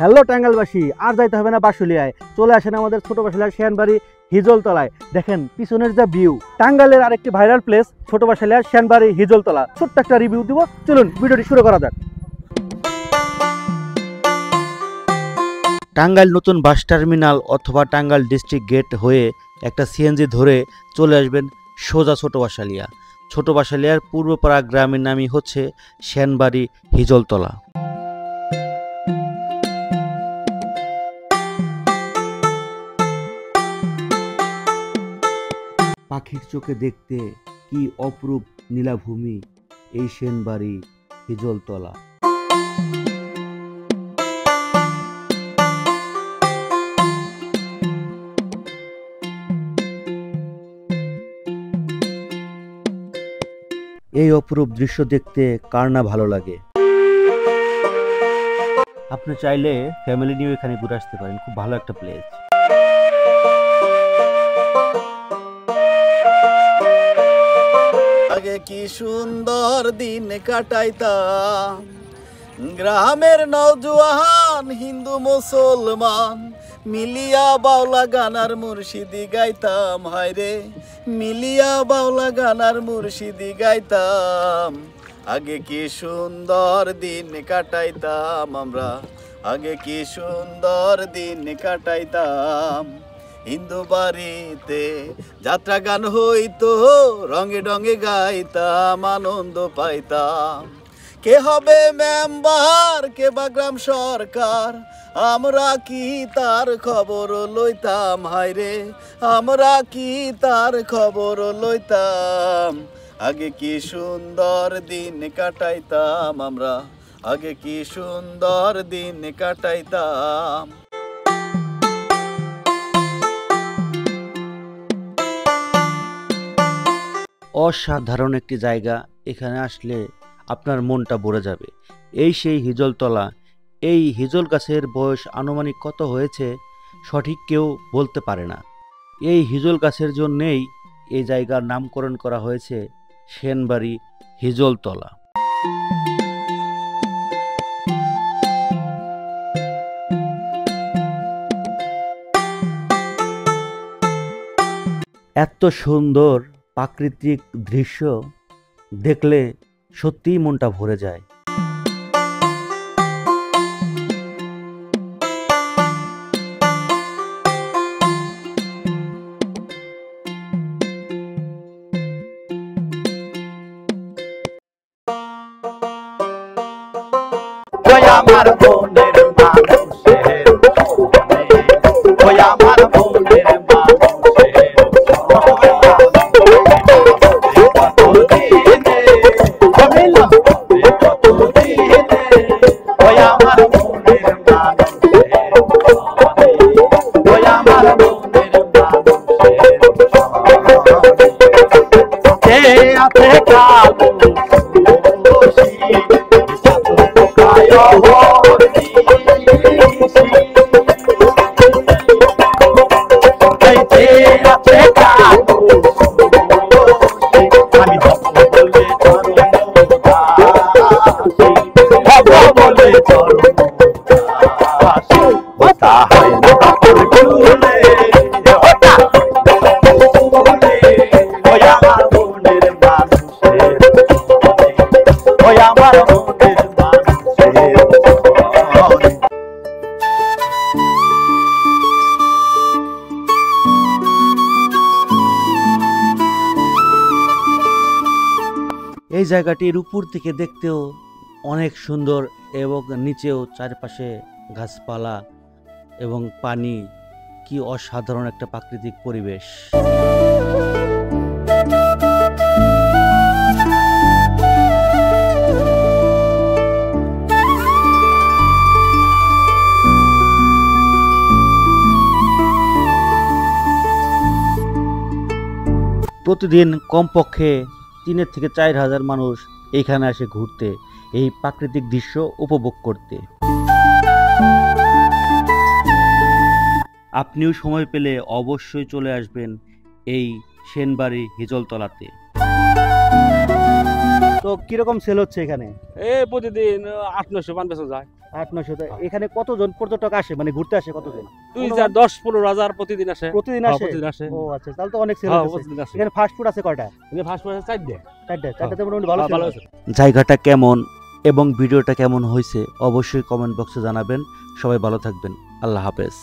Hello টাঙ্গাইলবাসী, আর যাইতে হবে না বাসুলিয়ায়, চলে আসেন আমাদের ছোট বাসুলিয়ার সেনবাড়ি হিজলতলায়। দেখেন পিছনের যে ভিউ, টাঙ্গাইলের আরেকটি ভাইরাল প্লেস ছোট বাসুলিয়ার সেনবাড়ি হিজলতলা। ছোট্ট একটা রিভিউ দিব, চলুন ভিডিওটি শুরু করা যাক। টাঙ্গাইল নতুন বাস টার্মিনাল অথবা টাঙ্গাইল ডিস্ট্রিক্ট গেট হয়ে একটা সিএনজি ধরে চলে আসবেন সোজা ছোট বাসালিয়া। ছোট বাসালিয়ার পূর্বপাড়া গ্রামের নামই হচ্ছে সেনবাড়ি হিজলতলা। পাখির চোখে দেখতে কি অপরূপ নীলাভূমি এই সেনবাড়ি হিজলতলা। এই অপরূপ দৃশ্য দেখতে কার না ভালো লাগে। আপনি চাইলে ফ্যামিলি নিয়ে এখানে ঘুরে আসতে পারেন, খুব ভালো একটা প্লেস। আগে কি সুন্দর দিন কাটাইতাম, গ্রামের নওজোয়ান হিন্দু মুসলমান মিলিয়া বাউলা গানার মুর্শিদি গাইতাম। হায়রে মিলিয়া বাউলা গানার মুর্শিদি গাইতাম। আগে কি সুন্দর দিন কাটাইতাম আমরা, আগে কি সুন্দর দিন কাটাইতাম। হিন্দু বাড়িতে যাত্রা গান হইতো, রঙে রঙে গাইতাম, আনন্দ পাইতাম। কে হবে মেম্বার, কে বা গ্রাম সরকার, আমরা কি তার খবর লইতাম। হায়রে আমরা কি তার খবর লইতাম। আগে কি সুন্দর দিন কাটাইতাম আমরা, আগে কি সুন্দর দিন কাটাইতাম। অসাধারণ একটি জায়গা, এখানে আসলে আপনার মনটা ভরে যাবে। এই সেই হিজলতলা। এই হিজল গাছের বয়স আনুমানিক কত হয়েছে সঠিক কেউ বলতে পারে না। এই হিজল গাছের জন্যেই এই জায়গার নামকরণ করা হয়েছে সেনবাড়ি হিজলতলা। এত সুন্দর প্রাকৃতিক দৃশ্য দেখলে সত্যিই মনটা ভরে যায়। আমার বোনের মানুষের, ওই আমার বোনের মানুষের কতদিনে, ওই আমার বোনের মানুষের, ওই আমার বোনের মানুষের আছে কালো এই জায়গাটির উপর থেকে দেখতেও অনেক সুন্দর এবং নিচেও চারপাশে গাছপালা এবং পানি, কি অসাধারণ একটা প্রাকৃতিক পরিবেশ। প্রতিদিন কমপক্ষে 3 থেকে 4 হাজার মানুষ এইখানে আসে ঘুরতে, এই প্রাকৃতিক দৃশ্য উপভোগ করতে। আপনিও সময় পেলে অবশ্যই চলে আসবেন এই সেনবাড়ি হিজলতলাতে। তো কিরকম সেল হচ্ছে এখানে? এই প্রতিদিন 800-900 পান বেচা যায়। 8-900। এখানে কতজন পর্যটক আসে, মানে ঘুরতে আসে কতজন? 2,000-10,000-15,000 প্রতিদিন আসে। প্রতিদিন হ্যাঁ, আসে? প্রতিদিন আসে। ও আচ্ছা, তাহলে তো অনেক সেল হ্যাঁ, হচ্ছে। প্রতিদিন আসে। এখানে ফাস্ট ফুড আছে কয়টা? এখানে ফার্স্ট ফার্স্ট 4 চারটা। চারটাতে মোটামুটি ভালো ভালো সেল আছে। হয়। জায়গাটা কেমন এবং ভিডিওটা কেমন হয়েছে অবশ্যই কমেন্ট বক্সে জানাবেন। সবাই ভালো থাকবেন। আল্লাহ হাফেজ।